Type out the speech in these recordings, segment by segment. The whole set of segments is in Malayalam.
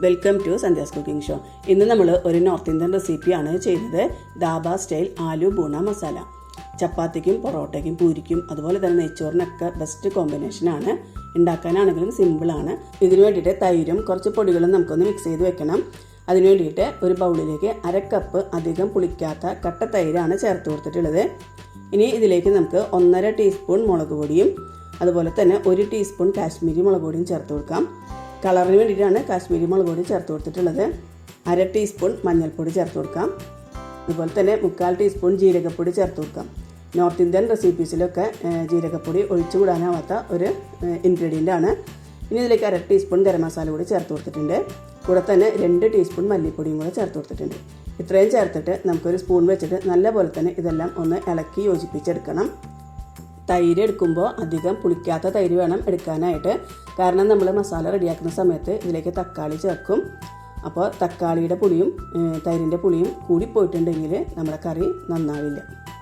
Welcome to Sandhya's cooking show. ഇന്ന് നമ്മൾ ഒരു നോർത്ത് ഇന്ത്യൻ റെസിപ്പിയാണ് ചെയ്യുന്നത്. ദാബ സ്റ്റൈൽ ആലു ബൂണ മസാല. ചപ്പാത്തിക്കും പൊറോട്ടയ്ക്കും പൂരിക്കും അതുപോലെ തന്നെ നെയ്ച്ചോറിനൊക്കെ ബെസ്റ്റ് കോമ്പിനേഷനാണ്. ഉണ്ടാക്കാനാണെങ്കിലും സിമ്പിളാണ്. ഇതിനു വേണ്ടിയിട്ട് തൈരും കുറച്ച് പൊടികളും നമുക്കൊന്ന് മിക്സ് ചെയ്ത് വെക്കണം. അതിനു വേണ്ടിയിട്ട് ഒരു ബൗളിലേക്ക് 1/2 കപ്പ് അധികം പുളിക്കാത്ത കട്ട തൈരാണ് ചേർത്ത് കൊടുത്തിട്ടുള്ളത്. ഇനി ഇതിലേക്ക് നമുക്ക് 1.5 ടീസ്പൂൺ മുളക് പൊടിയും അതുപോലെ തന്നെ 1 ടീസ്പൂൺ കാശ്മീരി മുളക് പൊടിയും ചേർത്ത് കൊടുക്കാം. കളറിന് വേണ്ടിയിട്ടാണ് കാശ്മീരി മുളക് പൊടി ചേർത്ത് കൊടുത്തിട്ടുള്ളത്. 1/2 ടീസ്പൂൺ മഞ്ഞൾപ്പൊടി ചേർത്ത് കൊടുക്കാം. അതുപോലെ തന്നെ 1/4 ടീസ്പൂൺ ജീരകപ്പൊടി ചേർത്ത് കൊടുക്കാം. നോർത്ത് ഇന്ത്യൻ റെസിപ്പീസിലൊക്കെ ജീരകപ്പൊടി ഒഴിച്ചുകൂടാനാവാത്ത ഒരു ഇൻഗ്രീഡിയൻ്റ് ആണ്. ഇനി ഇതിലേക്ക് 1/2 ടീസ്പൂൺ ഗരം മസാല കൂടി ചേർത്ത് കൊടുത്തിട്ടുണ്ട്. കൂടെ തന്നെ 2 ടീസ്പൂൺ മല്ലിപ്പൊടിയും കൂടെ ചേർത്ത് കൊടുത്തിട്ടുണ്ട്. ഇത്രയും ചേർത്തിട്ട് നമുക്കൊരു സ്പൂൺ വെച്ചിട്ട് നല്ലപോലെ തന്നെ ഇതെല്ലാം ഒന്ന് ഇളക്കി യോജിപ്പിച്ചെടുക്കണം. തൈര് എടുക്കുമ്പോൾ അധികം പുളിക്കാത്ത തൈര് വേണം എടുക്കാനായിട്ട്. കാരണം നമ്മൾ മസാല റെഡിയാക്കുന്ന സമയത്ത് ഇതിലേക്ക് തക്കാളി ചേർക്കും. അപ്പോൾ തക്കാളിയുടെ പുളിയും തൈരിൻ്റെ പുളിയും കൂടിപ്പോയിട്ടുണ്ടെങ്കിൽ നമ്മുടെ കറി നന്നാവില്ല.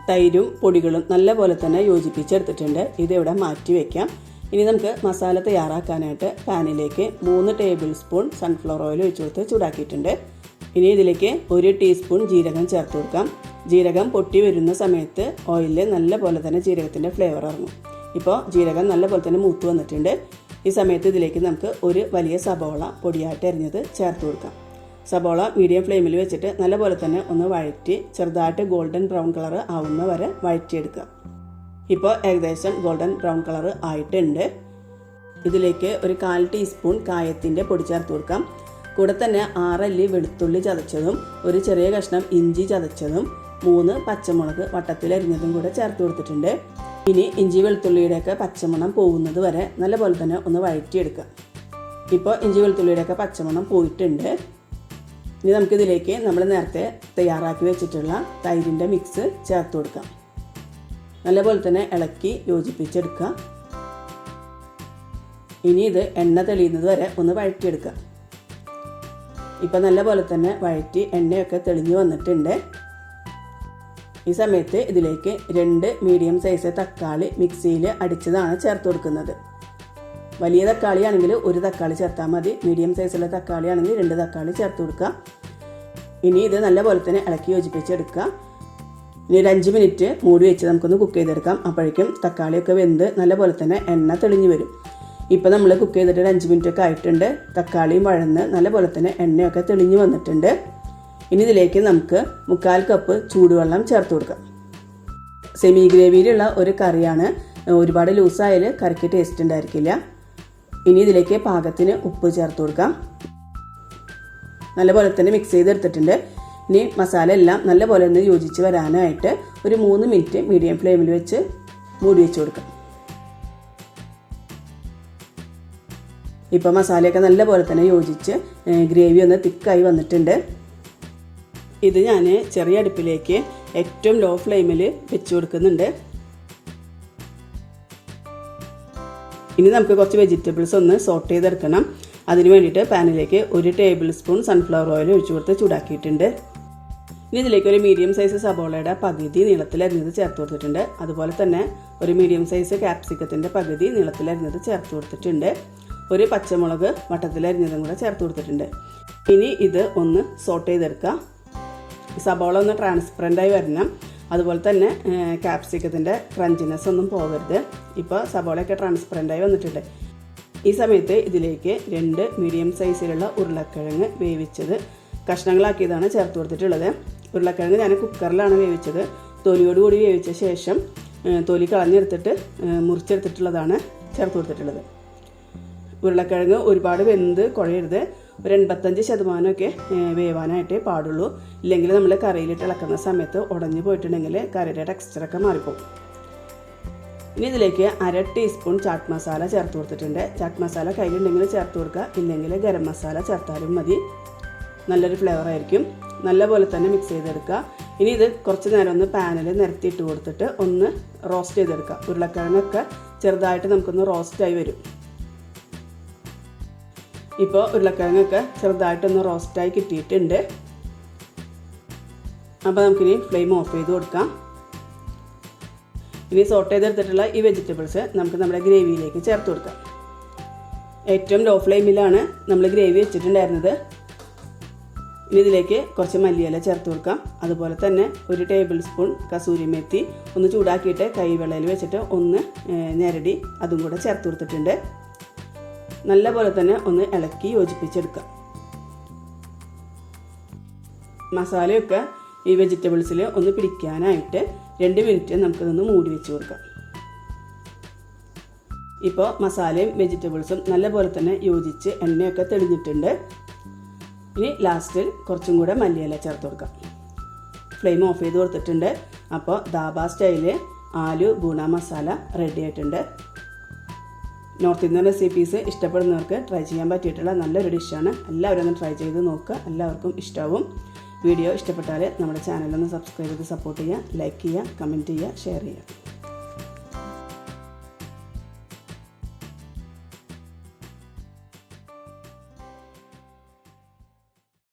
തൈരും പൊടികളും നല്ലപോലെ തന്നെ യോജിപ്പിച്ചെടുത്തിട്ടുണ്ട്. ഇതിവിടെ മാറ്റി വയ്ക്കാം. ഇനി നമുക്ക് മസാല തയ്യാറാക്കാനായിട്ട് പാനിലേക്ക് 3 ടേബിൾ സ്പൂൺ സൺഫ്ലവർ ഓയിൽ ഒഴിച്ചു കൊടുത്ത് ചൂടാക്കിയിട്ടുണ്ട്. ഇനി ഇതിലേക്ക് 1 ടീസ്പൂൺ ജീരകം ചേർത്ത് കൊടുക്കാം. ജീരകം പൊട്ടി വരുന്ന സമയത്ത് ഓയിലിൽ നല്ലപോലെ തന്നെ ജീരകത്തിൻ്റെ ഫ്ലേവർ ഇറങ്ങും. ഇപ്പോൾ ജീരകം നല്ലപോലെ തന്നെ മൂത്ത് വന്നിട്ടുണ്ട്. ഈ സമയത്ത് ഇതിലേക്ക് നമുക്ക് ഒരു വലിയ സബോള പൊടിയായിട്ട് അരിഞ്ഞത് ചേർത്ത് കൊടുക്കാം. സബോള മീഡിയം ഫ്ലെയിമിൽ വെച്ചിട്ട് നല്ലപോലെ തന്നെ ഒന്ന് വഴറ്റി ചെറുതായിട്ട് ഗോൾഡൻ ബ്രൗൺ കളർ ആവുന്ന വരെ വഴറ്റിയെടുക്കാം. ഇപ്പോൾ ഏകദേശം ഗോൾഡൻ ബ്രൗൺ കളർ ആയിട്ടുണ്ട്. ഇതിലേക്ക് ഒരു 1/4 ടീസ്പൂൺ കായത്തിൻ്റെ പൊടി ചേർത്ത് കൊടുക്കാം. കൂടെ തന്നെ 6 അല്ലി വെളുത്തുള്ളി ചതച്ചതും ഒരു ചെറിയ കഷ്ണം ഇഞ്ചി ചതച്ചതും 3 പച്ചമുളക് വട്ടത്തിലരിഞ്ഞതും കൂടെ ചേർത്ത് കൊടുത്തിട്ടുണ്ട്. ഇനി ഇഞ്ചി വെളുത്തുള്ളിയുടെയൊക്കെ പച്ചമണം പോകുന്നത് വരെ നല്ലപോലെ തന്നെ ഒന്ന് വഴറ്റിയെടുക്കാം. ഇപ്പോൾ ഇഞ്ചി വെളുത്തുള്ളിയുടെയൊക്കെ പച്ചമണം പോയിട്ടുണ്ട്. ഇനി നമുക്കിതിലേക്ക് നമ്മൾ നേരത്തെ തയ്യാറാക്കി വെച്ചിട്ടുള്ള തൈരിൻ്റെ മിക്സ് ചേർത്ത് കൊടുക്കാം. നല്ലപോലെ തന്നെ ഇളക്കി യോജിപ്പിച്ചെടുക്കുക. ഇനി ഇത് എണ്ണ തെളിയുന്നത് വരെ ഒന്ന് വഴറ്റിയെടുക്കുക. ഇപ്പം നല്ലപോലെ തന്നെ വഴറ്റി എണ്ണയൊക്കെ തെളിഞ്ഞു വന്നിട്ടുണ്ട്. ഈ സമയത്ത് ഇതിലേക്ക് 2 മീഡിയം സൈസ് തക്കാളി മിക്സിയിൽ അടിച്ചതാണ് ചേർത്ത് കൊടുക്കുന്നത്. വലിയ തക്കാളി ആണെങ്കിൽ 1 തക്കാളി ചേർത്താൽ മതി. മീഡിയം സൈസുള്ള തക്കാളി ആണെങ്കിൽ 2 തക്കാളി ചേർത്ത് കൊടുക്കുക. ഇനി ഇത് നല്ലപോലെ തന്നെ ഇളക്കി യോജിപ്പിച്ചെടുക്കുക. ഇനി ഒരു 5 മിനിറ്റ് മൂടി വെച്ച് നമുക്കൊന്ന് കുക്ക് ചെയ്തെടുക്കാം. അപ്പോഴേക്കും തക്കാളിയൊക്കെ വെന്ത് നല്ലപോലെ തന്നെ എണ്ണ തെളിഞ്ഞു വരും. ഇപ്പോൾ നമ്മൾ കുക്ക് ചെയ്തിട്ട് ഒരു 5 മിനിറ്റ് ഒക്കെ ആയിട്ടുണ്ട്. തക്കാളിയും വഴന്ന് നല്ലപോലെ തന്നെ എണ്ണയൊക്കെ തെളിഞ്ഞു വന്നിട്ടുണ്ട്. ഇനി ഇതിലേക്ക് നമുക്ക് 1/4 കപ്പ് ചൂടുവെള്ളം ചേർത്ത് കൊടുക്കാം. സെമി ഗ്രേവിയിലുള്ള ഒരു കറിയാണ്. ഒരുപാട് ലൂസായാൽ കറിക്ക് ടേസ്റ്റ് ഉണ്ടായിരിക്കില്ല. ഇനി ഇതിലേക്ക് പാകത്തിന് ഉപ്പ് ചേർത്ത് കൊടുക്കാം. നല്ലപോലെ തന്നെ മിക്സ് ചെയ്തെടുത്തിട്ടുണ്ട്. ഇനി മസാല എല്ലാം നല്ലപോലെ ഒന്ന് യോജിച്ച് വരാനായിട്ട് ഒരു 3 മിനിറ്റ് മീഡിയം ഫ്ലെയിമിൽ വെച്ച് മൂടി വെച്ച് കൊടുക്കാം. ഇപ്പോൾ മസാലയൊക്കെ നല്ലപോലെ തന്നെ യോജിച്ച് ഗ്രേവി ഒന്ന് തിക്കായി വന്നിട്ടുണ്ട്. ഇത് ഞാൻ ചെറിയ അടുപ്പിലേക്ക് ഏറ്റവും ലോ ഫ്ലെയിമിൽ വെച്ച് കൊടുക്കുന്നുണ്ട്. ഇനി നമുക്ക് കുറച്ച് വെജിറ്റബിൾസ് ഒന്ന് സോട്ട് ചെയ്തെടുക്കണം. അതിന് വേണ്ടിയിട്ട് പാനിലേക്ക് 1 ടേബിൾ സ്പൂൺ സൺഫ്ലവർ ഓയിൽ ഒഴിച്ചു കൊടുത്ത് ചൂടാക്കിയിട്ടുണ്ട്. ഇനി ഇതിലേക്ക് ഒരു മീഡിയം സൈസ് സബോളയുടെ പകുതി നീളത്തിലരിഞ്ഞത് ചേർത്ത് കൊടുത്തിട്ടുണ്ട്. അതുപോലെ തന്നെ ഒരു മീഡിയം സൈസ് ക്യാപ്സിക്കത്തിൻ്റെ പകുതി നീളത്തിലരിഞ്ഞത് ചേർത്ത് കൊടുത്തിട്ടുണ്ട്. 1 പച്ചമുളക് വട്ടത്തിലരിഞ്ഞതും കൂടെ ചേർത്ത് കൊടുത്തിട്ടുണ്ട്. ഇനി ഇത് ഒന്ന് സോട്ട് ചെയ്തെടുക്കുക. സബോള ഒന്ന് ട്രാൻസ്പെറൻ്റായി വരണം. അതുപോലെ തന്നെ ക്യാപ്സിക്കത്തിൻ്റെ ക്രഞ്ചിനെസ് ഒന്നും പോകരുത്. ഇപ്പോൾ സബോളയൊക്കെ ട്രാൻസ്പെറൻ്റായി വന്നിട്ടുണ്ട്. ഈ സമയത്ത് ഇതിലേക്ക് 2 മീഡിയം സൈസിലുള്ള ഉരുളക്കിഴങ്ങ് വേവിച്ചത് കഷ്ണങ്ങളാക്കിയതാണ് ചേർത്ത് കൊടുത്തിട്ടുള്ളത്. ഉരുളക്കിഴങ്ങ് ഞാൻ കുക്കറിലാണ് വേവിച്ചത്. തൊലിയോടുകൂടി വേവിച്ച ശേഷം തൊലി കളഞ്ഞെടുത്തിട്ട് മുറിച്ചെടുത്തിട്ടുള്ളതാണ് ചേർത്ത് കൊടുത്തിട്ടുള്ളത്. ഉരുളക്കിഴങ്ങ് ഒരുപാട് വെന്ത് കുഴയരുത്. ഒരു 85% വേവാനായിട്ടേ പാടുള്ളൂ. ഇല്ലെങ്കിൽ നമ്മൾ കറിയിലിട്ട് ഇളക്കുന്ന സമയത്ത് ഉടഞ്ഞു പോയിട്ടുണ്ടെങ്കിൽ കറിയുടെ ടെക്സ്ചറൊക്കെ മാറിപ്പോകും. ഇനി ഇതിലേക്ക് 1/2 ടീസ്പൂൺ ചാട്ട് മസാല ചേർത്ത് കൊടുത്തിട്ടുണ്ട്. ചാട്ട് മസാല കയ്യിലുണ്ടെങ്കിൽ ചേർത്ത് കൊടുക്കുക. ഇല്ലെങ്കിൽ ഗരം മസാല ചേർത്താലും മതി. നല്ലൊരു ഫ്ലേവർ ആയിരിക്കും. നല്ലപോലെ തന്നെ മിക്സ് ചെയ്തെടുക്കുക. ഇനി ഇത് കുറച്ച് നേരം ഒന്ന് പാനിൽ നിരത്തിയിട്ട് കൊടുത്തിട്ട് ഒന്ന് റോസ്റ്റ് ചെയ്തെടുക്കുക. ഉരുളക്കിഴങ്ങൊക്കെ ചെറുതായിട്ട് നമുക്കൊന്ന് റോസ്റ്റായി വരും. ഇപ്പോൾ ഉരുളക്കിഴങ്ങൊക്കെ ചെറുതായിട്ടൊന്ന് റോസ്റ്റായി കിട്ടിയിട്ടുണ്ട്. അപ്പോൾ നമുക്കിനി ഫ്ലെയിം ഓഫ് ചെയ്ത് കൊടുക്കാം. ഇനി സോട്ട് ചെയ്തെടുത്തിട്ടുള്ള ഈ വെജിറ്റബിൾസ് നമുക്ക് നമ്മുടെ ഗ്രേവിയിലേക്ക് ചേർത്ത് കൊടുക്കാം. ഏറ്റവും ലോ ഫ്ലെയിമിലാണ് നമ്മൾ ഗ്രേവി വെച്ചിട്ടുണ്ടായിരുന്നത്. ഇനി ഇതിലേക്ക് കുറച്ച് മല്ലിയില ചേർത്ത് കൊടുക്കാം. അതുപോലെ തന്നെ 1 ടേബിൾ സ്പൂൺ കസൂരി മേത്തി ഒന്ന് ചൂടാക്കിയിട്ട് കൈവെള്ളയിൽ വെച്ചിട്ട് ഒന്ന് ഞെരടി അതും കൂടെ ചേർത്ത് കൊടുത്തിട്ടുണ്ട്. നല്ലപോലെ തന്നെ ഒന്ന് ഇളക്കി യോജിപ്പിച്ചെടുക്കാം. മസാലയൊക്കെ ഈ വെജിറ്റബിൾസിൽ ഒന്ന് പിടിക്കാനായിട്ട് 2 മിനിറ്റ് നമുക്കിതൊന്ന് മൂടി വെച്ച് കൊടുക്കാം. ഇപ്പോൾ മസാലയും വെജിറ്റബിൾസും നല്ലപോലെ തന്നെ യോജിച്ച് എണ്ണയൊക്കെ തെളിഞ്ഞിട്ടുണ്ട്. ഇനി ലാസ്റ്റിൽ കുറച്ചും കൂടെ മല്ലിയില ചേർത്ത് കൊടുക്കാം. ഫ്ലെയിം ഓഫ് ചെയ്ത് കൊടുത്തിട്ടുണ്ട്. അപ്പോൾ ദാബ സ്റ്റൈല് ആലു ബൂണ മസാല റെഡി ആയിട്ടുണ്ട്. നോർത്ത് ഇന്ത്യൻ റെസിപ്പീസ് ഇഷ്ടപ്പെടുന്നവർക്ക് ട്രൈ ചെയ്യാൻ പറ്റിയിട്ടുള്ള നല്ലൊരു ഡിഷാണ്. എല്ലാവരും ഒന്ന് ട്രൈ ചെയ്ത് നോക്കുക. എല്ലാവർക്കും ഇഷ്ടമാവും. വീഡിയോ ഇഷ്ടപ്പെട്ടാൽ നമ്മുടെ ചാനലൊന്ന് സബ്സ്ക്രൈബ് ചെയ്ത് സപ്പോർട്ട് ചെയ്യുക, ലൈക്ക് ചെയ്യുക, കമൻറ്റ് ചെയ്യുക, ഷെയർ ചെയ്യുക.